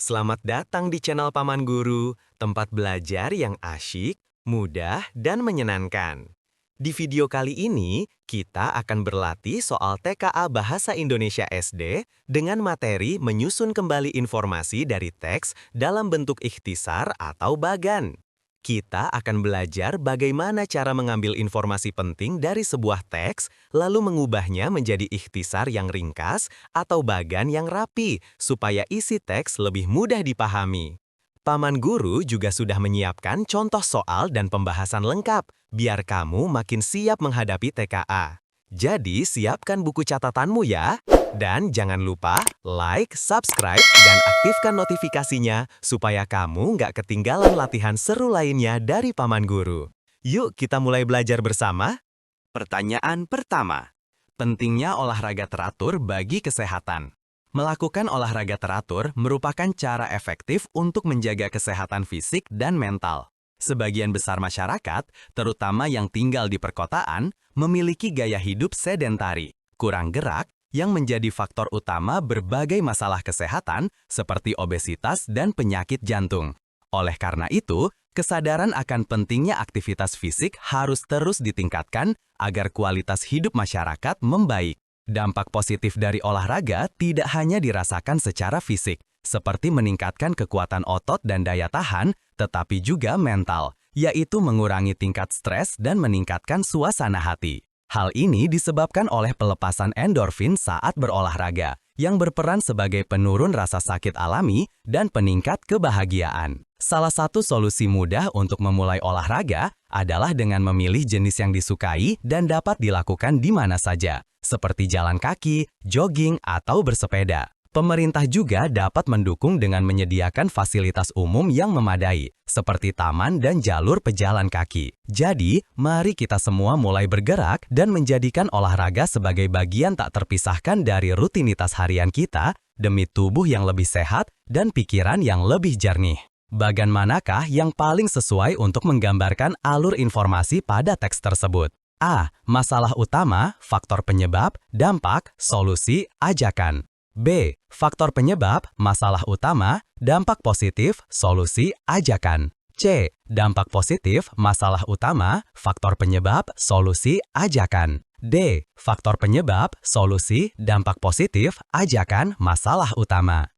Selamat datang di channel Paman Guru, tempat belajar yang asyik, mudah, dan menyenangkan. Di video kali ini, kita akan berlatih soal TKA Bahasa Indonesia SD dengan materi menyusun kembali informasi dari teks dalam bentuk ikhtisar atau bagan. Kita akan belajar bagaimana cara mengambil informasi penting dari sebuah teks, lalu mengubahnya menjadi ikhtisar yang ringkas atau bagan yang rapi, supaya isi teks lebih mudah dipahami. Paman Guru juga sudah menyiapkan contoh soal dan pembahasan lengkap, biar kamu makin siap menghadapi TKA. Jadi, siapkan buku catatanmu ya. Dan jangan lupa like, subscribe, dan aktifkan notifikasinya supaya kamu nggak ketinggalan latihan seru lainnya dari Paman Guru. Yuk kita mulai belajar bersama. Pertanyaan pertama. Pentingnya olahraga teratur bagi kesehatan. Melakukan olahraga teratur merupakan cara efektif untuk menjaga kesehatan fisik dan mental. Sebagian besar masyarakat, terutama yang tinggal di perkotaan, memiliki gaya hidup sedentari, kurang gerak, yang menjadi faktor utama berbagai masalah kesehatan seperti obesitas dan penyakit jantung. Oleh karena itu, kesadaran akan pentingnya aktivitas fisik harus terus ditingkatkan agar kualitas hidup masyarakat membaik. Dampak positif dari olahraga tidak hanya dirasakan secara fisik, seperti meningkatkan kekuatan otot dan daya tahan, tetapi juga mental, yaitu mengurangi tingkat stres dan meningkatkan suasana hati. Hal ini disebabkan oleh pelepasan endorfin saat berolahraga, yang berperan sebagai penurun rasa sakit alami dan peningkat kebahagiaan. Salah satu solusi mudah untuk memulai olahraga adalah dengan memilih jenis yang disukai dan dapat dilakukan di mana saja, seperti jalan kaki, jogging, atau bersepeda. Pemerintah juga dapat mendukung dengan menyediakan fasilitas umum yang memadai, seperti taman dan jalur pejalan kaki. Jadi, mari kita semua mulai bergerak dan menjadikan olahraga sebagai bagian tak terpisahkan dari rutinitas harian kita demi tubuh yang lebih sehat dan pikiran yang lebih jernih. Bagan manakah yang paling sesuai untuk menggambarkan alur informasi pada teks tersebut? A. Masalah utama, faktor penyebab, dampak, solusi, ajakan. B. Faktor penyebab, masalah utama, dampak positif, solusi, ajakan. C. Dampak positif, masalah utama, faktor penyebab, solusi, ajakan. D. Faktor penyebab, solusi, dampak positif, ajakan, masalah utama.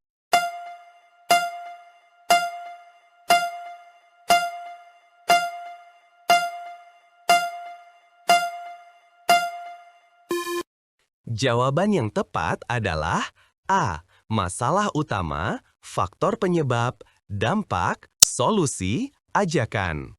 Jawaban yang tepat adalah A. Masalah utama, faktor penyebab, dampak, solusi, ajakan.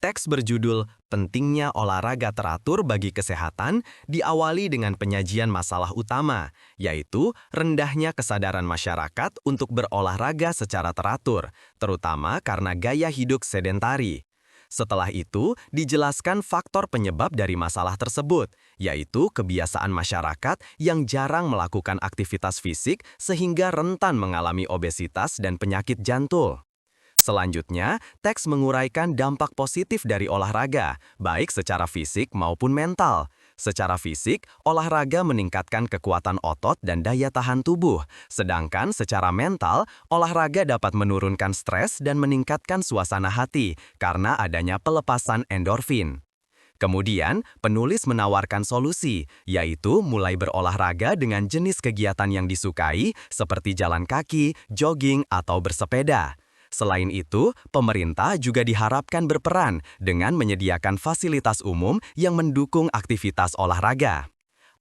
Teks berjudul Pentingnya Olahraga Teratur Bagi Kesehatan diawali dengan penyajian masalah utama, yaitu rendahnya kesadaran masyarakat untuk berolahraga secara teratur, terutama karena gaya hidup sedentari. Setelah itu, dijelaskan faktor penyebab dari masalah tersebut, yaitu kebiasaan masyarakat yang jarang melakukan aktivitas fisik sehingga rentan mengalami obesitas dan penyakit jantung. Selanjutnya, teks menguraikan dampak positif dari olahraga, baik secara fisik maupun mental. Secara fisik, olahraga meningkatkan kekuatan otot dan daya tahan tubuh, sedangkan secara mental, olahraga dapat menurunkan stres dan meningkatkan suasana hati karena adanya pelepasan endorfin. Kemudian, penulis menawarkan solusi, yaitu mulai berolahraga dengan jenis kegiatan yang disukai seperti jalan kaki, jogging, atau bersepeda. Selain itu, pemerintah juga diharapkan berperan dengan menyediakan fasilitas umum yang mendukung aktivitas olahraga.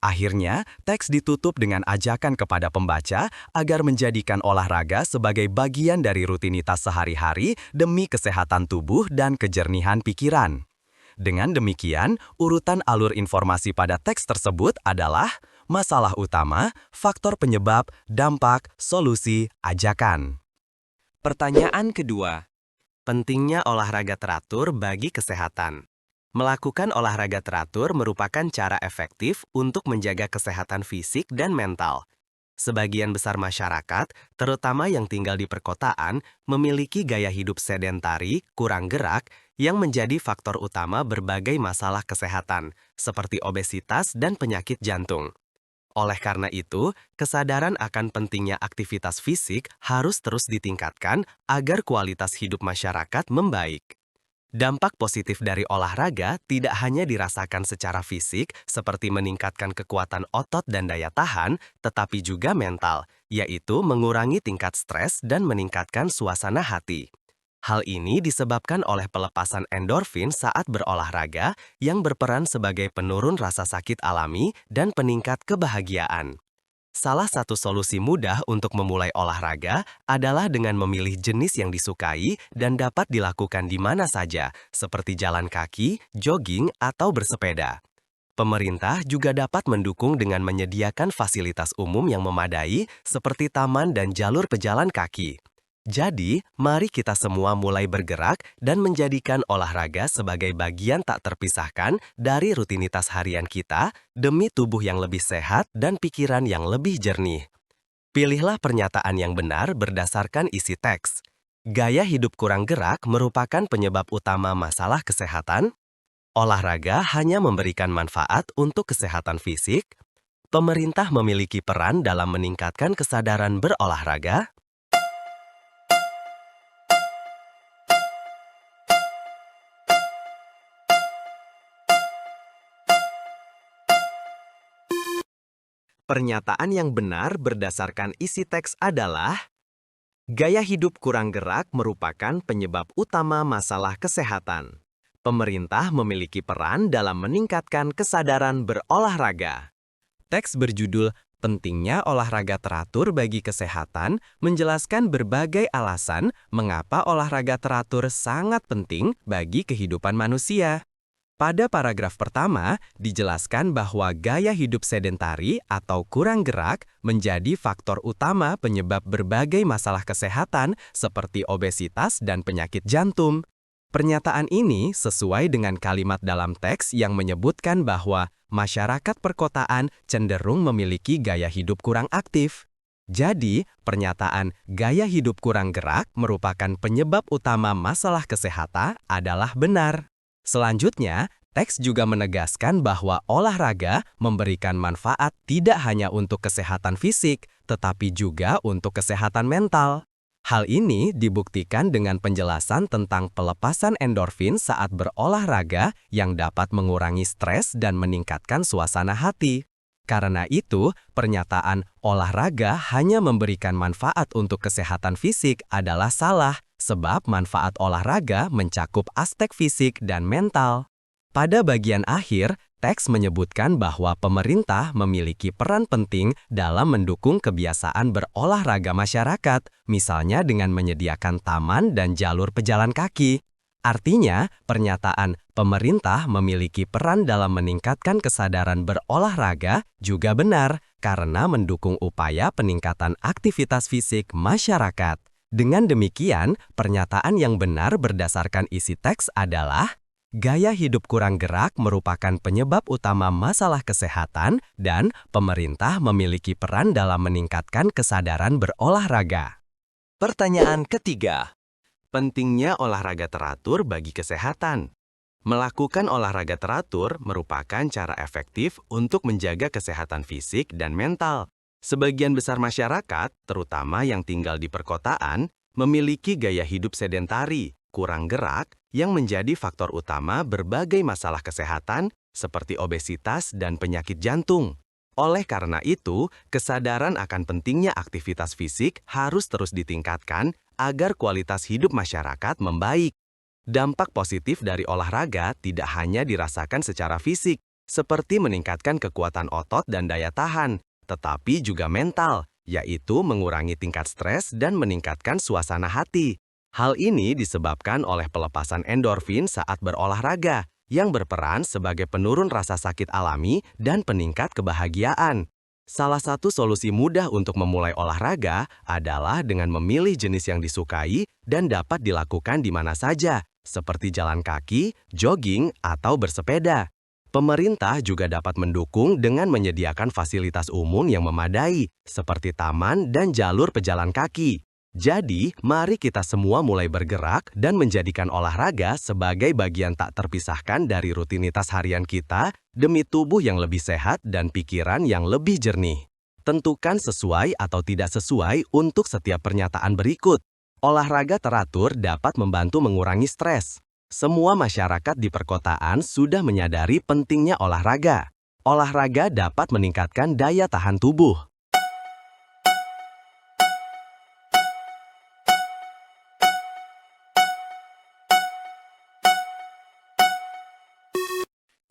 Akhirnya, teks ditutup dengan ajakan kepada pembaca agar menjadikan olahraga sebagai bagian dari rutinitas sehari-hari demi kesehatan tubuh dan kejernihan pikiran. Dengan demikian, urutan alur informasi pada teks tersebut adalah masalah utama, faktor penyebab, dampak, solusi, ajakan. Pertanyaan kedua. Pentingnya olahraga teratur bagi kesehatan. Melakukan olahraga teratur merupakan cara efektif untuk menjaga kesehatan fisik dan mental. Sebagian besar masyarakat, terutama yang tinggal di perkotaan, memiliki gaya hidup sedentari, kurang gerak, yang menjadi faktor utama berbagai masalah kesehatan, seperti obesitas dan penyakit jantung. Oleh karena itu, kesadaran akan pentingnya aktivitas fisik harus terus ditingkatkan agar kualitas hidup masyarakat membaik. Dampak positif dari olahraga tidak hanya dirasakan secara fisik, seperti meningkatkan kekuatan otot dan daya tahan, tetapi juga mental, yaitu mengurangi tingkat stres dan meningkatkan suasana hati. Hal ini disebabkan oleh pelepasan endorfin saat berolahraga yang berperan sebagai penurun rasa sakit alami dan peningkat kebahagiaan. Salah satu solusi mudah untuk memulai olahraga adalah dengan memilih jenis yang disukai dan dapat dilakukan di mana saja, seperti jalan kaki, jogging, atau bersepeda. Pemerintah juga dapat mendukung dengan menyediakan fasilitas umum yang memadai, seperti taman dan jalur pejalan kaki. Jadi, mari kita semua mulai bergerak dan menjadikan olahraga sebagai bagian tak terpisahkan dari rutinitas harian kita demi tubuh yang lebih sehat dan pikiran yang lebih jernih. Pilihlah pernyataan yang benar berdasarkan isi teks. Gaya hidup kurang gerak merupakan penyebab utama masalah kesehatan. Olahraga hanya memberikan manfaat untuk kesehatan fisik. Pemerintah memiliki peran dalam meningkatkan kesadaran berolahraga. Pernyataan yang benar berdasarkan isi teks adalah, gaya hidup kurang gerak merupakan penyebab utama masalah kesehatan. Pemerintah memiliki peran dalam meningkatkan kesadaran berolahraga. Teks berjudul "Pentingnya Olahraga Teratur Bagi Kesehatan" menjelaskan berbagai alasan mengapa olahraga teratur sangat penting bagi kehidupan manusia. Pada paragraf pertama, dijelaskan bahwa gaya hidup sedentari atau kurang gerak menjadi faktor utama penyebab berbagai masalah kesehatan seperti obesitas dan penyakit jantung. Pernyataan ini sesuai dengan kalimat dalam teks yang menyebutkan bahwa masyarakat perkotaan cenderung memiliki gaya hidup kurang aktif. Jadi, pernyataan gaya hidup kurang gerak merupakan penyebab utama masalah kesehatan adalah benar. Selanjutnya, teks juga menegaskan bahwa olahraga memberikan manfaat tidak hanya untuk kesehatan fisik, tetapi juga untuk kesehatan mental. Hal ini dibuktikan dengan penjelasan tentang pelepasan endorfin saat berolahraga yang dapat mengurangi stres dan meningkatkan suasana hati. Karena itu, pernyataan olahraga hanya memberikan manfaat untuk kesehatan fisik adalah salah, sebab manfaat olahraga mencakup aspek fisik dan mental. Pada bagian akhir, teks menyebutkan bahwa pemerintah memiliki peran penting dalam mendukung kebiasaan berolahraga masyarakat, misalnya dengan menyediakan taman dan jalur pejalan kaki. Artinya, pernyataan pemerintah memiliki peran dalam meningkatkan kesadaran berolahraga juga benar karena mendukung upaya peningkatan aktivitas fisik masyarakat. Dengan demikian, pernyataan yang benar berdasarkan isi teks adalah, gaya hidup kurang gerak merupakan penyebab utama masalah kesehatan dan pemerintah memiliki peran dalam meningkatkan kesadaran berolahraga. Pertanyaan ketiga. Pentingnya olahraga teratur bagi kesehatan. Melakukan olahraga teratur merupakan cara efektif untuk menjaga kesehatan fisik dan mental. Sebagian besar masyarakat, terutama yang tinggal di perkotaan, memiliki gaya hidup sedentari, kurang gerak, yang menjadi faktor utama berbagai masalah kesehatan seperti obesitas dan penyakit jantung. Oleh karena itu, kesadaran akan pentingnya aktivitas fisik harus terus ditingkatkan agar kualitas hidup masyarakat membaik. Dampak positif dari olahraga tidak hanya dirasakan secara fisik, seperti meningkatkan kekuatan otot dan daya tahan, tetapi juga mental, yaitu mengurangi tingkat stres dan meningkatkan suasana hati. Hal ini disebabkan oleh pelepasan endorfin saat berolahraga, yang berperan sebagai penurun rasa sakit alami dan peningkat kebahagiaan. Salah satu solusi mudah untuk memulai olahraga adalah dengan memilih jenis yang disukai dan dapat dilakukan di mana saja, seperti jalan kaki, jogging, atau bersepeda. Pemerintah juga dapat mendukung dengan menyediakan fasilitas umum yang memadai, seperti taman dan jalur pejalan kaki. Jadi, mari kita semua mulai bergerak dan menjadikan olahraga sebagai bagian tak terpisahkan dari rutinitas harian kita demi tubuh yang lebih sehat dan pikiran yang lebih jernih. Tentukan sesuai atau tidak sesuai untuk setiap pernyataan berikut. Olahraga teratur dapat membantu mengurangi stres. Semua masyarakat di perkotaan sudah menyadari pentingnya olahraga. Olahraga dapat meningkatkan daya tahan tubuh.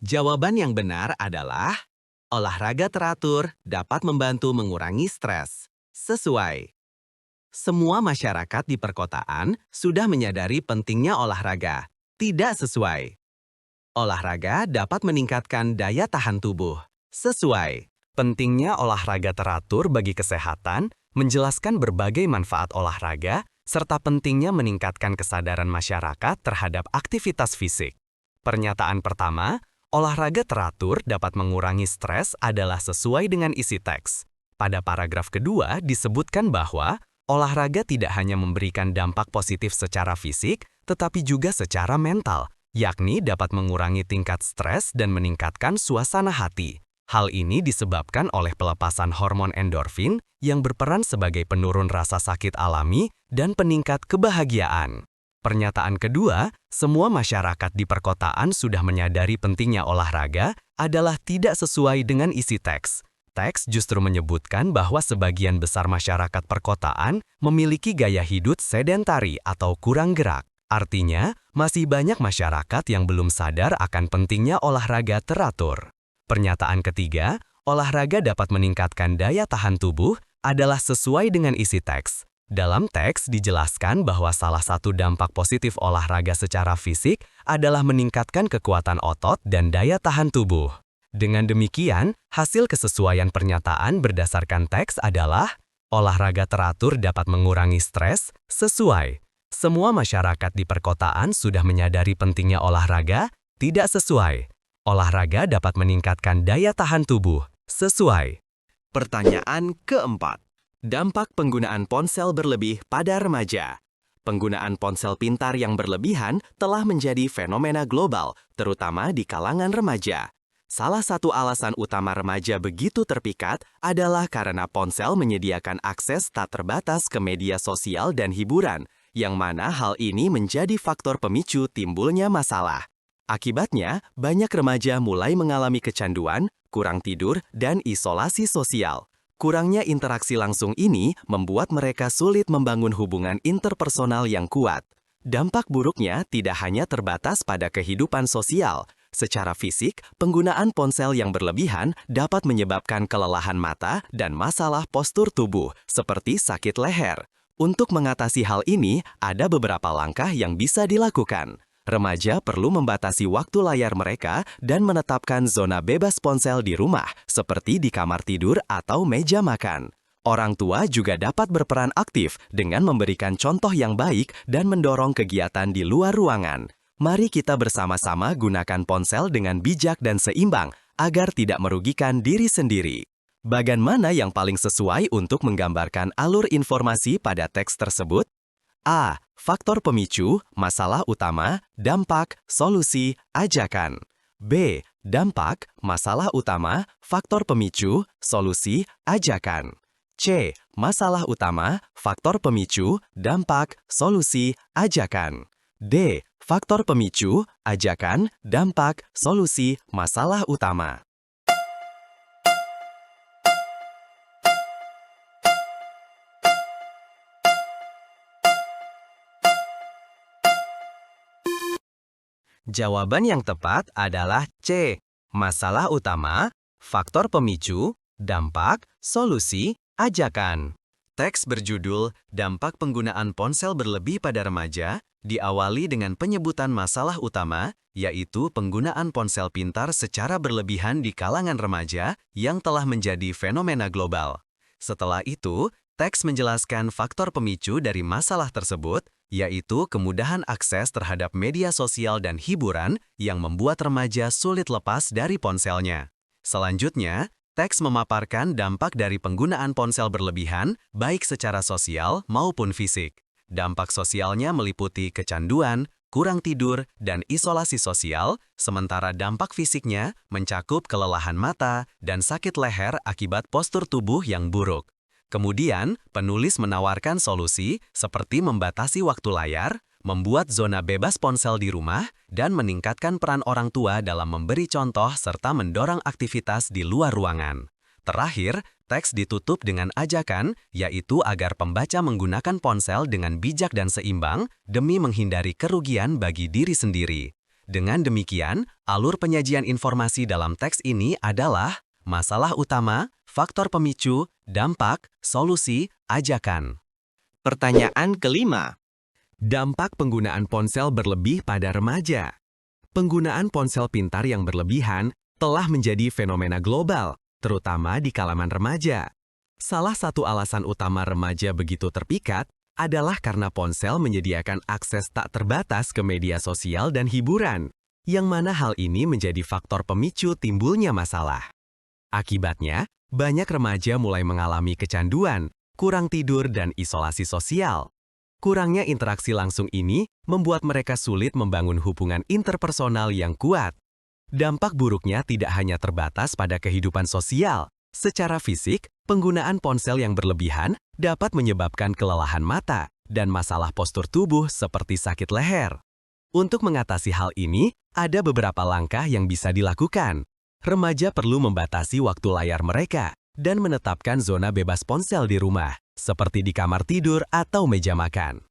Jawaban yang benar adalah olahraga teratur dapat membantu mengurangi stres. Sesuai. Semua masyarakat di perkotaan sudah menyadari pentingnya olahraga. Tidak sesuai. Olahraga dapat meningkatkan daya tahan tubuh. Sesuai. Pentingnya olahraga teratur bagi kesehatan, menjelaskan berbagai manfaat olahraga, serta pentingnya meningkatkan kesadaran masyarakat terhadap aktivitas fisik. Pernyataan pertama, olahraga teratur dapat mengurangi stres adalah sesuai dengan isi teks. Pada paragraf kedua disebutkan bahwa olahraga tidak hanya memberikan dampak positif secara fisik, tetapi juga secara mental, yakni dapat mengurangi tingkat stres dan meningkatkan suasana hati. Hal ini disebabkan oleh pelepasan hormon endorfin yang berperan sebagai penurun rasa sakit alami dan peningkat kebahagiaan. Pernyataan kedua, semua masyarakat di perkotaan sudah menyadari pentingnya olahraga adalah tidak sesuai dengan isi teks. Teks justru menyebutkan bahwa sebagian besar masyarakat perkotaan memiliki gaya hidup sedentari atau kurang gerak. Artinya, masih banyak masyarakat yang belum sadar akan pentingnya olahraga teratur. Pernyataan ketiga, olahraga dapat meningkatkan daya tahan tubuh adalah sesuai dengan isi teks. Dalam teks dijelaskan bahwa salah satu dampak positif olahraga secara fisik adalah meningkatkan kekuatan otot dan daya tahan tubuh. Dengan demikian, hasil kesesuaian pernyataan berdasarkan teks adalah olahraga teratur dapat mengurangi stres. Sesuai. Semua masyarakat di perkotaan sudah menyadari pentingnya olahraga. Tidak sesuai. Olahraga dapat meningkatkan daya tahan tubuh. Sesuai. Pertanyaan keempat. Dampak penggunaan ponsel berlebih pada remaja. Penggunaan ponsel pintar yang berlebihan telah menjadi fenomena global, terutama di kalangan remaja. Salah satu alasan utama remaja begitu terpikat adalah karena ponsel menyediakan akses tak terbatas ke media sosial dan hiburan, yang mana hal ini menjadi faktor pemicu timbulnya masalah. Akibatnya, banyak remaja mulai mengalami kecanduan, kurang tidur, dan isolasi sosial. Kurangnya interaksi langsung ini membuat mereka sulit membangun hubungan interpersonal yang kuat. Dampak buruknya tidak hanya terbatas pada kehidupan sosial. Secara fisik, penggunaan ponsel yang berlebihan dapat menyebabkan kelelahan mata dan masalah postur tubuh, seperti sakit leher. Untuk mengatasi hal ini, ada beberapa langkah yang bisa dilakukan. Remaja perlu membatasi waktu layar mereka dan menetapkan zona bebas ponsel di rumah, seperti di kamar tidur atau meja makan. Orang tua juga dapat berperan aktif dengan memberikan contoh yang baik dan mendorong kegiatan di luar ruangan. Mari kita bersama-sama gunakan ponsel dengan bijak dan seimbang agar tidak merugikan diri sendiri. Bagian mana yang paling sesuai untuk menggambarkan alur informasi pada teks tersebut? A. Faktor pemicu, masalah utama, dampak, solusi, ajakan. B. Dampak, masalah utama, faktor pemicu, solusi, ajakan. C. Masalah utama, faktor pemicu, dampak, solusi, ajakan. D. Faktor pemicu, ajakan, dampak, solusi, masalah utama. Jawaban yang tepat adalah C. Masalah utama, faktor pemicu, dampak, solusi, ajakan. Teks berjudul Dampak Penggunaan Ponsel Berlebih pada Remaja diawali dengan penyebutan masalah utama, yaitu penggunaan ponsel pintar secara berlebihan di kalangan remaja yang telah menjadi fenomena global. Setelah itu, teks menjelaskan faktor pemicu dari masalah tersebut, yaitu kemudahan akses terhadap media sosial dan hiburan yang membuat remaja sulit lepas dari ponselnya. Selanjutnya, Teks memaparkan dampak dari penggunaan ponsel berlebihan, baik secara sosial maupun fisik. Dampak sosialnya meliputi kecanduan, kurang tidur, dan isolasi sosial, sementara dampak fisiknya mencakup kelelahan mata dan sakit leher akibat postur tubuh yang buruk. Kemudian, penulis menawarkan solusi seperti membatasi waktu layar, membuat zona bebas ponsel di rumah, dan meningkatkan peran orang tua dalam memberi contoh serta mendorong aktivitas di luar ruangan. Terakhir, teks ditutup dengan ajakan, yaitu agar pembaca menggunakan ponsel dengan bijak dan seimbang demi menghindari kerugian bagi diri sendiri. Dengan demikian, alur penyajian informasi dalam teks ini adalah masalah utama, faktor pemicu, dampak, solusi, ajakan. Pertanyaan kelima. Dampak penggunaan ponsel berlebih pada remaja. Penggunaan ponsel pintar yang berlebihan telah menjadi fenomena global, terutama di kalangan remaja. Salah satu alasan utama remaja begitu terpikat adalah karena ponsel menyediakan akses tak terbatas ke media sosial dan hiburan, yang mana hal ini menjadi faktor pemicu timbulnya masalah. Akibatnya, banyak remaja mulai mengalami kecanduan, kurang tidur, dan isolasi sosial. Kurangnya interaksi langsung ini membuat mereka sulit membangun hubungan interpersonal yang kuat. Dampak buruknya tidak hanya terbatas pada kehidupan sosial. Secara fisik, penggunaan ponsel yang berlebihan dapat menyebabkan kelelahan mata dan masalah postur tubuh seperti sakit leher. Untuk mengatasi hal ini, ada beberapa langkah yang bisa dilakukan. Remaja perlu membatasi waktu layar mereka dan menetapkan zona bebas ponsel di rumah, seperti di kamar tidur atau meja makan.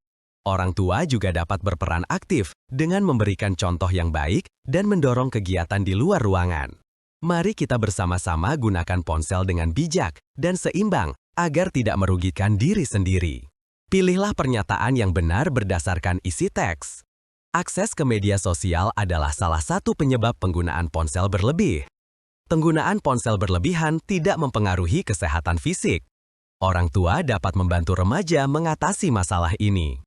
Orang tua juga dapat berperan aktif dengan memberikan contoh yang baik dan mendorong kegiatan di luar ruangan. Mari kita bersama-sama gunakan ponsel dengan bijak dan seimbang agar tidak merugikan diri sendiri. Pilihlah pernyataan yang benar berdasarkan isi teks. Akses ke media sosial adalah salah satu penyebab penggunaan ponsel berlebih. Penggunaan ponsel berlebihan tidak mempengaruhi kesehatan fisik. Orang tua dapat membantu remaja mengatasi masalah ini.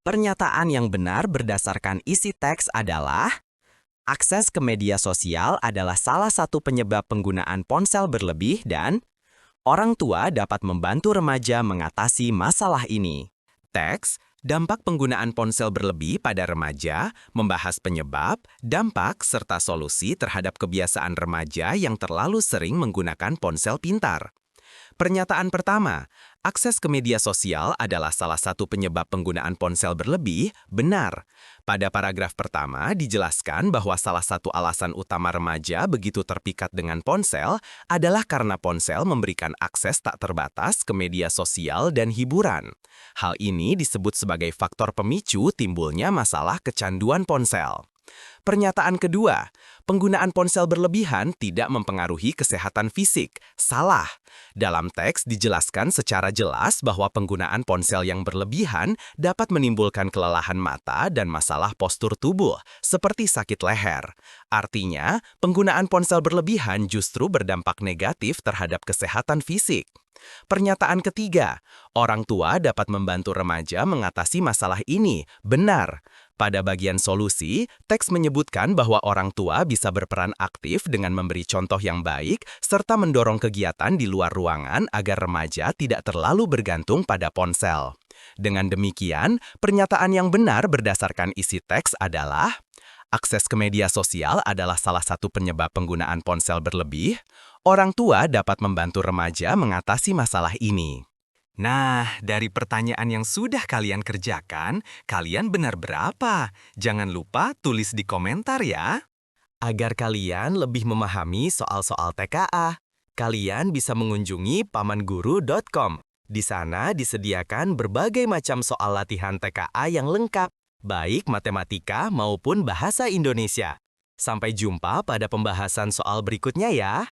Pernyataan yang benar berdasarkan isi teks adalah akses ke media sosial adalah salah satu penyebab penggunaan ponsel berlebih dan orang tua dapat membantu remaja mengatasi masalah ini. Teks, dampak penggunaan ponsel berlebih pada remaja, membahas penyebab, dampak, serta solusi terhadap kebiasaan remaja yang terlalu sering menggunakan ponsel pintar. Pernyataan pertama, akses ke media sosial adalah salah satu penyebab penggunaan ponsel berlebih, benar. Pada paragraf pertama dijelaskan bahwa salah satu alasan utama remaja begitu terpikat dengan ponsel adalah karena ponsel memberikan akses tak terbatas ke media sosial dan hiburan. Hal ini disebut sebagai faktor pemicu timbulnya masalah kecanduan ponsel. Pernyataan kedua, penggunaan ponsel berlebihan tidak mempengaruhi kesehatan fisik. Salah. Dalam teks dijelaskan secara jelas bahwa penggunaan ponsel yang berlebihan dapat menimbulkan kelelahan mata dan masalah postur tubuh, seperti sakit leher. Artinya, penggunaan ponsel berlebihan justru berdampak negatif terhadap kesehatan fisik. Pernyataan ketiga, orang tua dapat membantu remaja mengatasi masalah ini. Benar. Pada bagian solusi, teks menyebutkan bahwa orang tua bisa berperan aktif dengan memberi contoh yang baik serta mendorong kegiatan di luar ruangan agar remaja tidak terlalu bergantung pada ponsel. Dengan demikian, pernyataan yang benar berdasarkan isi teks adalah akses ke media sosial adalah salah satu penyebab penggunaan ponsel berlebih. Orang tua dapat membantu remaja mengatasi masalah ini. Nah, dari pertanyaan yang sudah kalian kerjakan, kalian benar berapa? Jangan lupa tulis di komentar ya. Agar kalian lebih memahami soal-soal TKA, kalian bisa mengunjungi pamanguru.com. Di sana disediakan berbagai macam soal latihan TKA yang lengkap, baik matematika maupun bahasa Indonesia. Sampai jumpa pada pembahasan soal berikutnya ya.